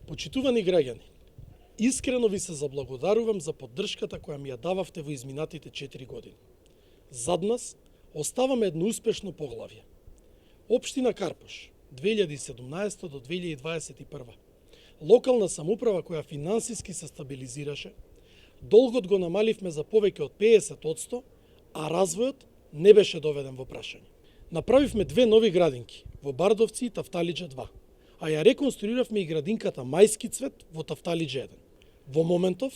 Почитувани граѓани, искрено ви се заблагодарувам за поддршката која ми ја дававте во изминатите 4 години. Зад нас оставаме едно успешно поглавје. Општина Карпош, 2017 до 2021. Локална самоуправа која финансиски се стабилизираше, долгот го намаливме за повеќе од 50%, а развојот не беше доведен во прашање. Направивме 2 нови градинки во Бардовци и Тафталиџа 2, а ја реконструиравме и градинката Мајски цвет во Тафталиџа 1. Во моментов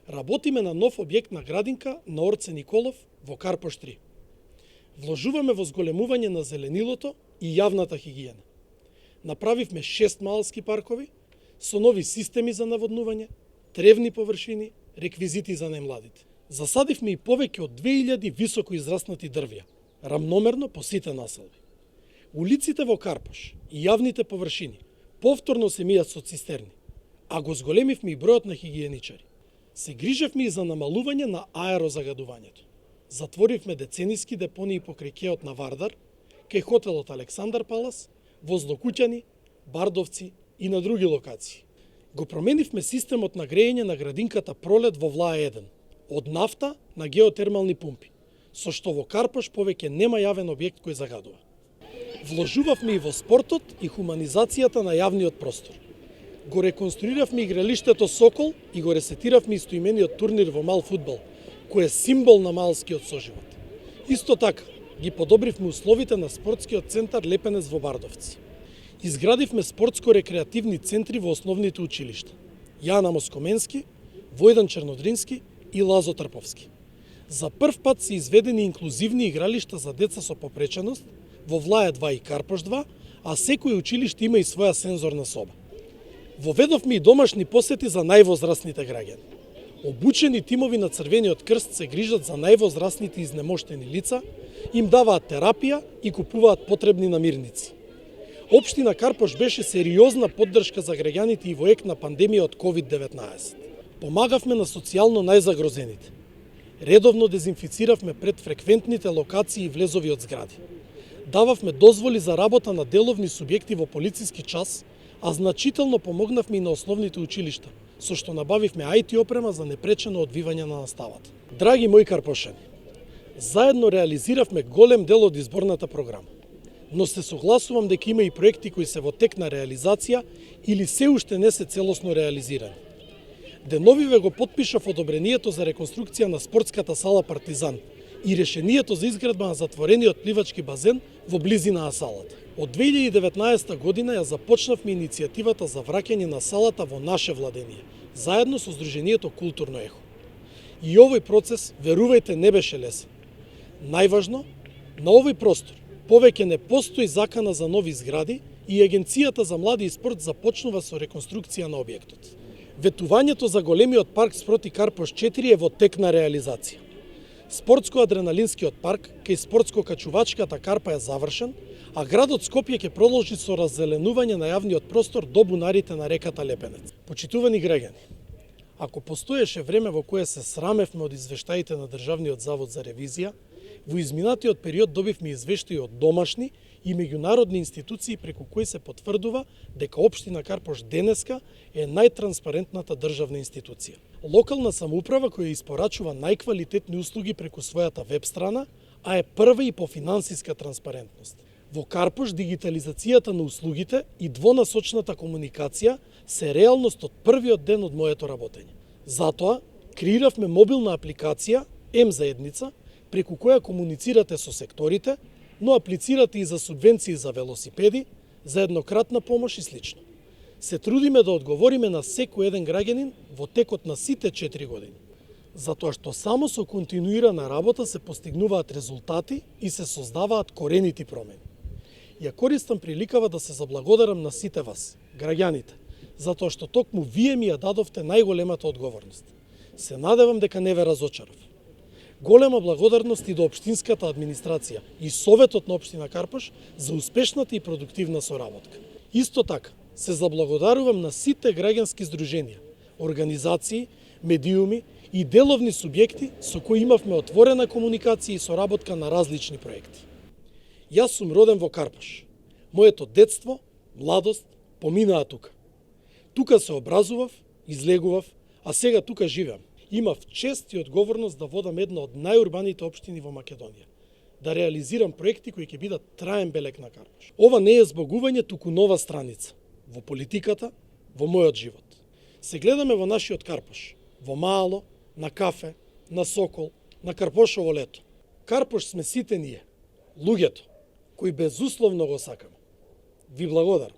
работиме на нов објект на градинка на Орце Николов во Карпош 3. Вложуваме во зголемување на зеленилото и јавната хигиена. Направивме 6 малски паркови со нови системи за наводнување, тревни површини, реквизити за најмладите. Засадивме и повеќе од 2000 високо израснати дрвја, рамномерно по сите населби. Улиците во Карпош и јавните површини повторно се мијат со цистерни, а го зголемивме и бројот на хигиеничари. Се грижевме и за намалување на аерозагадувањето. Затворивме децениски депонии покрај кеот на Вардар, кај хотелот Александар Палас, во Злокуќани, Бардовци и на други локации. Го променивме системот на грејење на градинката Пролет во Влаа 1, од нафта на геотермални пумпи, со што во Карпош повеќе нема јавен објект кој загадува. Вложувавме и во спортот и хуманизацијата на јавниот простор. Го реконструиравме игралиштето Сокол и го ресетиравме истоимениот турнир во мал фудбал, кој е символ на малскиот соживот. Иско така, ги подобривме условите на спортскиот центар Лепенец во Бардовци. Изградивме спортско-рекреативни центри во основните училишта Јана Москоменски, Војдан Чернодрински и Лазо Трповски. За прв пат се изведени инклузивни игралишта за деца со попреченост во Влаа 2 и Карпош 2, а секој училиште има и своја сензорна соба. Воведовме и домашни посети за највозрасните граѓани. Обучени тимови на Црвениот крст се грижат за највозрасните изнемоштени лица, им даваат терапија и купуваат потребни намирници. Општина Карпош беше сериозна поддршка за граѓаните и во ек на пандемија од COVID-19. Помагавме на социјално најзагрозените. Редовно дезинфициравме пред фреквентните локации и влезови од згради. Дававме дозволи за работа на деловни субјекти во полициски час, а значително помогнавме и на основните училишта, со што набавивме IT опрема за непречено одвивање на наставата. Драги мои карпошани, заедно реализиравме голем дел од изборната програма, но се согласувам дека има и проекти кои се во тек на реализација или се уште не се целосно реализирани. Деновиве го потпишав одобрението за реконструкција на спортската сала Партизан и решението за изградба на затворениот пливачки базен во близина на салата. Од 2019 година ја започнавме иницијативата за враќање на салата во наше владение, заедно со Сдруженијето Културно ехо. И овој процес, верувајте, не беше лесен. Најважно, на овој простор повеќе не постои закана за нови згради и Агенцијата за млади и спорт започнува со реконструкција на објектот. Ветувањето за големиот парк спроти Карпош 4 е во тек на реализација. Спортско-адреналинскиот парк кај спортско-качувачката Карпа е завршен, а градот Скопје ќе продолжи со раззеленување на јавниот простор до бунарите на реката Лепенец. Почитувани граѓани, ако постоеше време во кое се срамевме од извештаите на Државниот завод за ревизија, во изминатиот период добивме извештаи од домашни и меѓународни институции преку кои се потврдува дека општина Карпош денеска е најтранспарентната државна институција. Локална самоуправа која испорачува најквалитетни услуги преку својата веб страна, а е прва и по финансиска транспарентност. Во Карпош дигитализацијата на услугите и двонасочната комуникација се реалност од првиот ден од моето работење. Затоа креиравме мобилна апликација М-заедница, преку која комуницирате со секторите, но аплицирате и за субвенции за велосипеди, за еднократна помош и слично. Се трудиме да одговориме на секој еден граѓанин во текот на сите 4 години. Затоа што само со континуирана работа се постигнуваат резултати и се создаваат коренити промени. Ја користам приликава да се заблагодарам на сите вас, граѓаните, затоа што токму вие ми ја дадовте најголемата одговорност. Се надевам дека не ве разочарав. Голема благодарност и до општинската администрација и Советот на општина Карпош за успешната и продуктивна соработка. Исто така, се заблагодарувам на сите граѓански здруженија, организации, медиуми и деловни субјекти со кои имавме отворена комуникација и соработка на различни проекти. Јас сум роден во Карпош. Моето детство, младост поминаа тука. Тука се образував, излегував, а сега тука живеам. Имав чест и одговорност да водам една од најурбаните општини во Македонија. Да реализирам проекти кои ќе бидат траен белег на Карпош. Ова не е збогување, туку нова страница во политиката, во мојот живот. Се гледаме во нашиот Карпош, во Мало, на Кафе, на Сокол, на Карпошово лето. Карпош сме сите ние, луѓето, кои безусловно го сакаме. Ви благодарам.